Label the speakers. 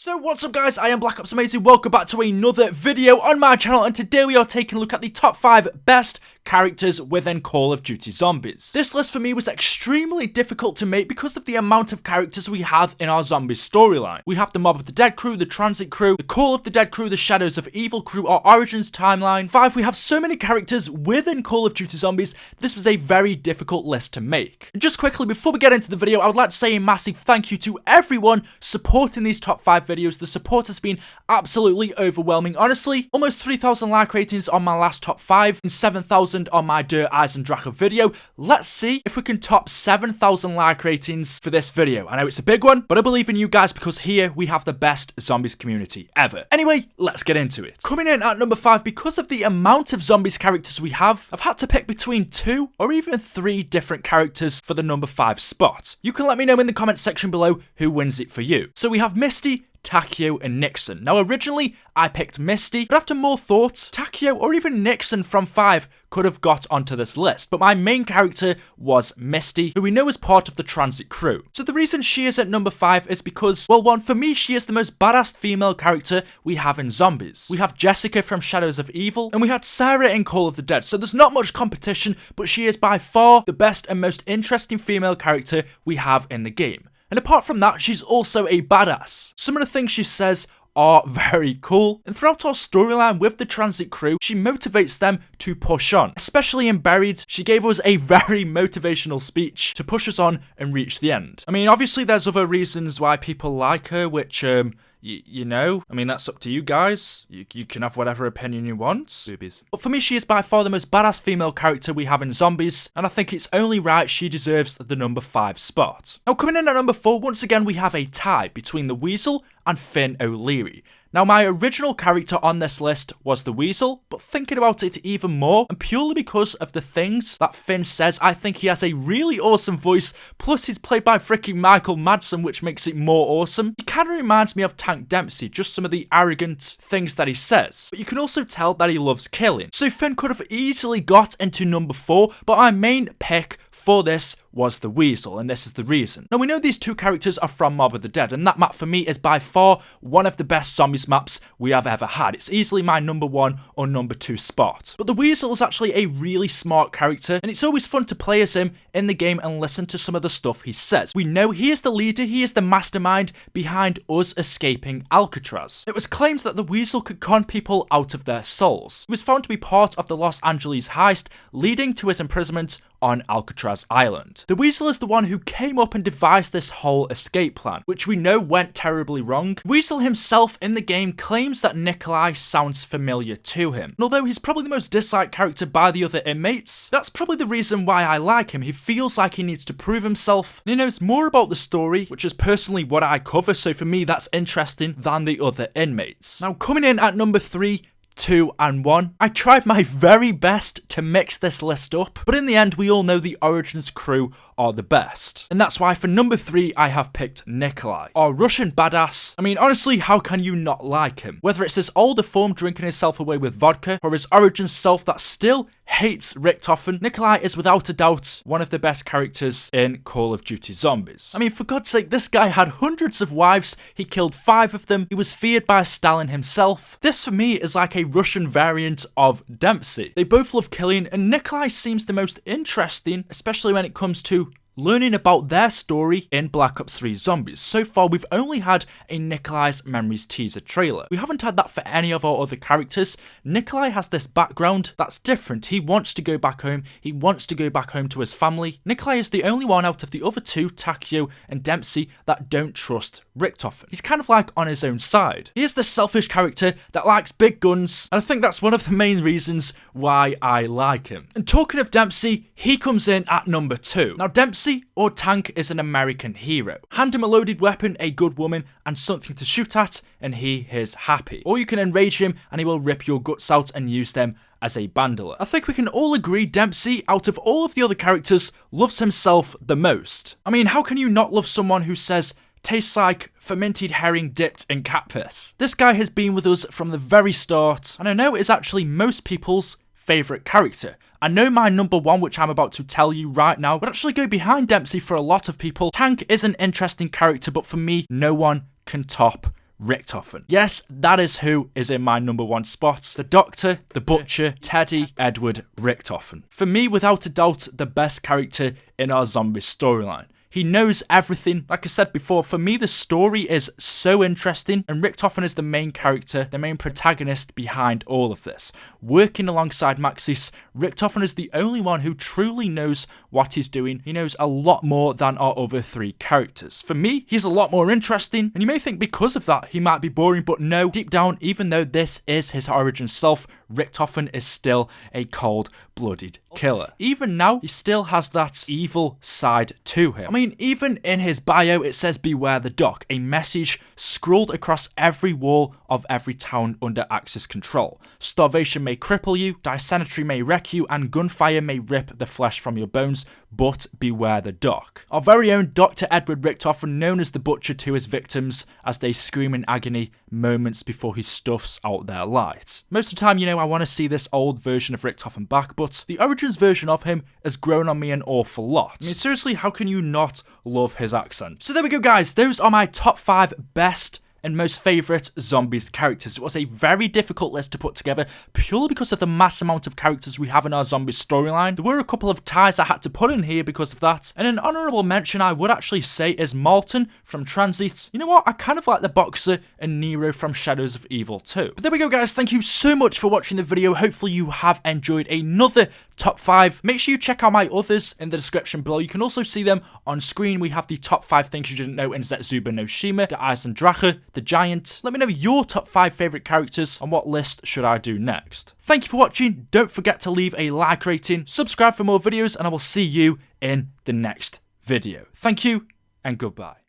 Speaker 1: So what's up guys, I am BlackOpsAmazing, welcome back to another video on my channel, and today we are taking a look at the top 5 best characters within Call of Duty Zombies. This list for me was extremely difficult to make because of the amount of characters we have in our Zombies storyline. We have the Mob of the Dead crew, the Transit crew, the Call of the Dead crew, the Shadows of Evil crew, our Origins timeline. 5, we have so many characters within Call of Duty Zombies, this was a very difficult list to make. And just quickly, before we get into the video, I would like to say a massive thank you to everyone supporting these top 5 videos. The support has been absolutely overwhelming. Honestly, almost 3,000 like ratings on my last top 5 and 7,000 on my Dirt Eyes and Draco video. Let's see if we can top 7,000 like ratings for this video. I know it's a big one, but I believe in you guys because here we have the best Zombies community ever. Anyway, let's get into it. Coming in at number 5, because of the amount of Zombies characters we have, I've had to pick between 2 or even 3 different characters for the number 5 spot. You can let me know in the comment section below who wins it for you. So we have Misty, Takeo and Nickson. Now originally I picked Misty, but after more thought, Takeo or even Nickson from 5 could have got onto this list, but my main character was Misty, who we know is part of the Transit crew. So the reason she is at number 5 is because, well, one, for me she is the most badass female character we have in Zombies. We have Jessica from Shadows of Evil, and we had Sarah in Call of the Dead, so there's not much competition, but she is by far the best and most interesting female character we have in the game. And apart from that, she's also a badass. Some of the things she says are very cool, and throughout our storyline with the Transit crew, she motivates them to push on. Especially in Buried, she gave us a very motivational speech to push us on and reach the end. I mean, obviously there's other reasons why people like her, which, you know, I mean, that's up to you guys. You can have whatever opinion you want. Boobies. But for me, she is by far the most badass female character we have in Zombies, and I think it's only right she deserves the number 5 spot. Now, coming in at number 4, once again, we have a tie between the Weasel and Finn O'Leary. Now, my original character on this list was the Weasel, but thinking about it even more, and purely because of the things that Finn says, I think he has a really awesome voice, plus he's played by freaking Michael Madsen, which makes it more awesome. He kind of reminds me of Tank Dempsey, just some of the arrogant things that he says, but you can also tell that he loves killing. So Finn could have easily got into number 4, but my main pick for this was the Weasel, and this is the reason. Now, we know these two characters are from Mob of the Dead, and that map for me is by far one of the best Zombies maps we have ever had. It's easily my number 1 or number 2 spot. But the Weasel is actually a really smart character, and it's always fun to play as him in the game and listen to some of the stuff he says. We know he is the leader, he is the mastermind behind us escaping Alcatraz. It was claimed that the Weasel could con people out of their souls. He was found to be part of the Los Angeles heist, leading to his imprisonment on Alcatraz Island. The Weasel is the one who came up and devised this whole escape plan, which we know went terribly wrong. Weasel himself in the game claims that Nikolai sounds familiar to him. And although he's probably the most disliked character by the other inmates, that's probably the reason why I like him. He feels like he needs to prove himself, and he knows more about the story, which is personally what I cover, so for me that's interesting than the other inmates. Now, coming in at number 3, 2 and 1. I tried my very best to mix this list up, but in the end we all know the Origins crew are the best. And that's why for number 3 I have picked Nikolai, our Russian badass. I mean, honestly, how can you not like him? Whether it's his older form drinking himself away with vodka, or his Origins self that still hates Richtofen, Nikolai is without a doubt one of the best characters in Call of Duty Zombies. I mean, for God's sake, this guy had hundreds of wives, he killed 5 of them, he was feared by Stalin himself. This for me is like a Russian variant of Dempsey. They both love killing, and Nikolai seems the most interesting, especially when it comes to learning about their story in Black Ops 3 Zombies. So far, we've only had a Nikolai's Memories teaser trailer. We haven't had that for any of our other characters. Nikolai has this background that's different. He wants to go back home. He wants to go back home to his family. Nikolai is the only one out of the other 2, Takeo and Dempsey, that don't trust Richtofen. He's kind of like on his own side. He is the selfish character that likes big guns, and I think that's one of the main reasons why I like him. And talking of Dempsey, he comes in at number 2. Now, Dempsey or Tank is an American hero. Hand him a loaded weapon, a good woman, and something to shoot at, and he is happy. Or you can enrage him and he will rip your guts out and use them as a bandola. I think we can all agree Dempsey, out of all of the other characters, loves himself the most. I mean, how can you not love someone who says, tastes like fermented herring dipped in cat piss? This guy has been with us from the very start, and I know it is actually most people's favourite character. I know my number 1, which I'm about to tell you right now, would actually go behind Dempsey for a lot of people. Tank is an interesting character, but for me, no one can top Richtofen. Yes, that is who is in my number one spot. The Doctor, the Butcher, Teddy, Edward Richtofen. For me, without a doubt, the best character in our zombie storyline. He knows everything. Like I said before, for me, the story is so interesting, and Richtofen is the main character, the main protagonist behind all of this. Working alongside Maxis, Richtofen is the only one who truly knows what he's doing. He knows a lot more than our other three characters. For me, he's a lot more interesting, and you may think because of that, he might be boring, but no, deep down, even though this is his origin self, Richtofen is still a cold-blooded killer. Even now, he still has that evil side to him. I mean, even in his bio, it says beware the doc, a message scrawled across every wall of every town under Axis control. Starvation may cripple you, dysentery may wreck you, and gunfire may rip the flesh from your bones, but beware the doc. Our very own Dr. Edward Richtofen, known as the Butcher to his victims, as they scream in agony moments before he stuffs out their light. Most of the time, you know, I want to see this old version of Richtofen back, but the Origins version of him has grown on me an awful lot. I mean, seriously, how can you not love his accent? So there we go, guys. Those are my top 5 best and most favourite zombies characters. It was a very difficult list to put together purely because of the mass amount of characters we have in our zombies storyline. There were a couple of ties I had to put in here because of that, and an honourable mention I would actually say is Malton from Transit. You know what, I kind of like the Boxer and Nero from Shadows of Evil too. But there we go, guys. Thank you so much for watching the video. Hopefully you have enjoyed another top 5. Make sure you check out my others in the description below. You can also see them on screen. We have the top 5 things you didn't know in Zetsuba no Shima, the Eisendrache, the Giant. Let me know your top 5 favourite characters and what list should I do next. Thank you for watching. Don't forget to leave a like rating, subscribe for more videos, and I will see you in the next video. Thank you and goodbye.